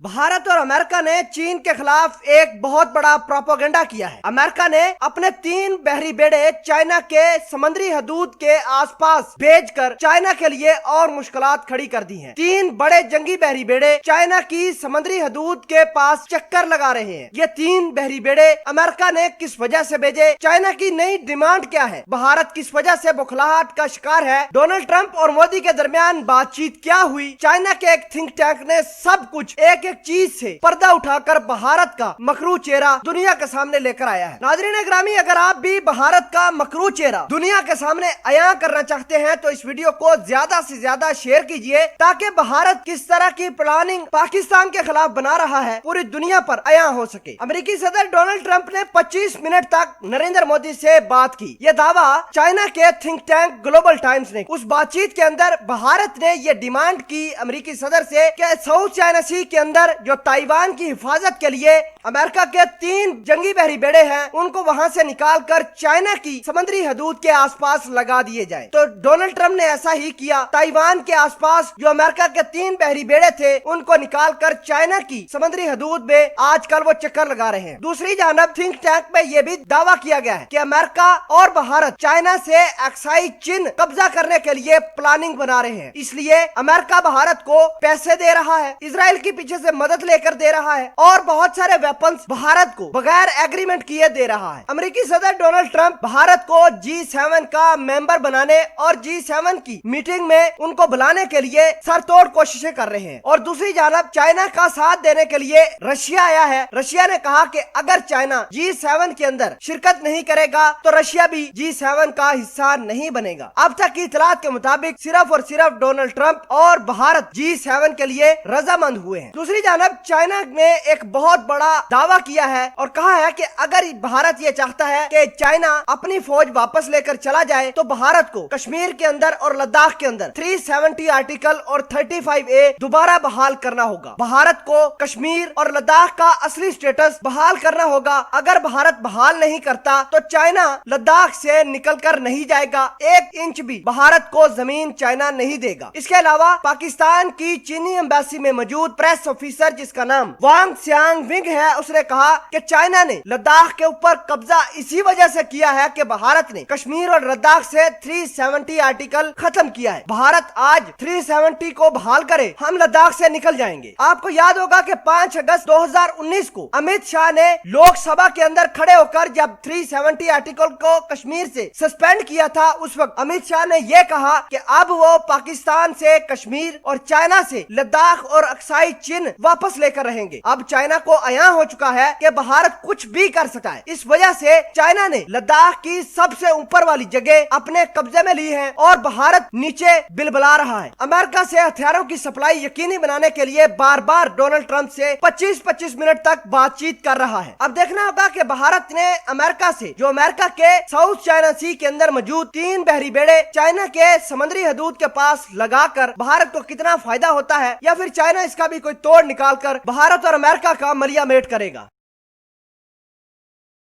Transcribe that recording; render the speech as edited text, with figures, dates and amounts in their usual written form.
भारत और अमेरिका ने चीन के खिलाफ एक बहुत बड़ा प्रोपेगेंडा किया है। अमेरिका ने अपने 3 बहरी बेड़े चाइना के समुद्री हदूद के आसपास भेजकर चाइना के लिए और मुश्किलात खड़ी कर दी हैं। 3 बड़े जंगी बहरी बेड़े चाइना की समुद्री हदूद के पास चक्कर लगा रहे हैं। ये 3 बहरी बेड़े अमेरिका ने किस वजह से भेजे? चाइना की नई डिमांड क्या है? भारत किस वजह से बौखलाहट का शिकार है? डोनाल्ड ट्रंप और मोदी के दरमियान बातचीत क्या हुई? चाइना के एक थिंक टैंक ने सब कुछ एक चीज से पर्दा उठाकर भारत का मकरू चेहरा दुनिया के सामने लेकर आया है। नाज़रीन ग्रामी, अगर आप भी भारत का मकरू चेहरा दुनिया के सामने अया करना चाहते हैं तो इस वीडियो को ज्यादा से ज्यादा शेयर कीजिए, ताकि भारत किस तरह की प्लानिंग पाकिस्तान के खिलाफ बना रहा है पूरी दुनिया पर अया हो सके। अमेरिकी सदर डोनाल्ड ट्रंप ने 25 मिनट तक नरेंद्र मोदी से बात की। यह दावा चाइना के थिंक टैंक ग्लोबल टाइम्स ने। उस बातचीत के अंदर भारत ने यह डिमांड की अमेरिकी सदर से कि साउथ चाइना सी के अंदर जो ताइवान की हिफाजत के लिए अमेरिका के 3 जंगी बहरी बेड़े हैं, उनको वहां से निकालकर चाइना की समुद्री हदूद के आसपास लगा दिए जाए। तो डोनाल्ड ट्रंप ने ऐसा ही किया। ताइवान के आसपास जो अमेरिका के 3 बहरी बेड़े थे, उनको निकालकर चाइना की समुद्री हदूद में आजकल वो चक्कर लगा रहे हैं। दूसरी जानब थिंक टैंक में यह भी दावा किया गया है कि अमेरिका और भारत चाइना से अक्साई चीन कब्जा करने के लिए प्लानिंग बना रहे हैं। इसलिए अमेरिका भारत को पैसे दे रहा है, इजराइल के पीछे से मदद लेकर दे रहा है और बहुत सारे वेपन्स भारत को बगैर एग्रीमेंट किए दे रहा है। अमेरिकी सदर डोनाल्ड ट्रंप भारत को G7 का मेंबर बनाने और G7 की मीटिंग में उनको बुलाने के लिए सरतोड़ कोशिशें कर रहे हैं। और दूसरी जानब चाइना का साथ देने के लिए रशिया आया है। रशिया ने कहा कि अगर चाइना G7 के अंदर शिरकत नहीं करेगा तो रशिया भी G7 का हिस्सा नहीं बनेगा। अब तक की इतलात के मुताबिक सिर्फ और सिर्फ डोनाल्ड ट्रंप और भारत G7 के लिए रजामंद हुए हैं। दूसरी जानब चाइना ने एक बहुत बड़ा दावा किया है और कहा है कि अगर भारत ये चाहता है कि चाइना अपनी फौज वापस लेकर चला जाए तो भारत को कश्मीर के अंदर और लद्दाख के अंदर 370 आर्टिकल और 35A दोबारा बहाल करना होगा। भारत को कश्मीर और लद्दाख का असली स्टेटस बहाल करना होगा। अगर भारत बहाल नहीं करता तो चाइना लद्दाख से निकलकर नहीं जाएगा। 1 इंच भी भारत को जमीन चाइना नहीं देगा। इसके अलावा पाकिस्तान की चीनी एम्बेसी में मौजूद प्रेस ऑफिसर जिसका नाम वांग सियांग विंग है, उसने कहा कि चाइना ने लद्दाख के ऊपर कब्जा इसी वजह से किया है कि भारत ने कश्मीर और लद्दाख से 370 आर्टिकल खत्म किया है। भारत आज 370 को बहाल करे, हम लद्दाख से निकल जाएंगे। आपको याद होगा कि 5 अगस्त 2019 को अमित शाह ने लोकसभा के अंदर खड़े होकर जब 370 आर्टिकल को कश्मीर से सस्पेंड किया था, उस वक्त अमित शाह ने यह कहा कि अब वो पाकिस्तान से कश्मीर और चाइना से लद्दाख और अक्साई चीन वापस लेकर रहेंगे। अब चाइना को अया हो चुका है कि भारत कुछ भी कर सकता है। इस वजह से चाइना ने लद्दाख की सबसे ऊपर वाली जगह अपने कब्जे में ली है और भारत नीचे बिलबला रहा है। अमेरिका से हथियारों की सप्लाई यकीनी बनाने के लिए बार बार डोनाल्ड ट्रंप से 25-25 मिनट तक बातचीत कर रहा है। अब देखना होगा कि भारत ने अमेरिका से जो अमेरिका के साउथ चाइना सी के अंदर मौजूद 3 बहरी बेड़े चाइना के समुद्री हदूद के पास लगाकर भारत को कितना फायदा होता है, या फिर चाइना इसका भी कोई तोड़ निकाल कर भारत और अमेरिका का मलिया मेट करेगा।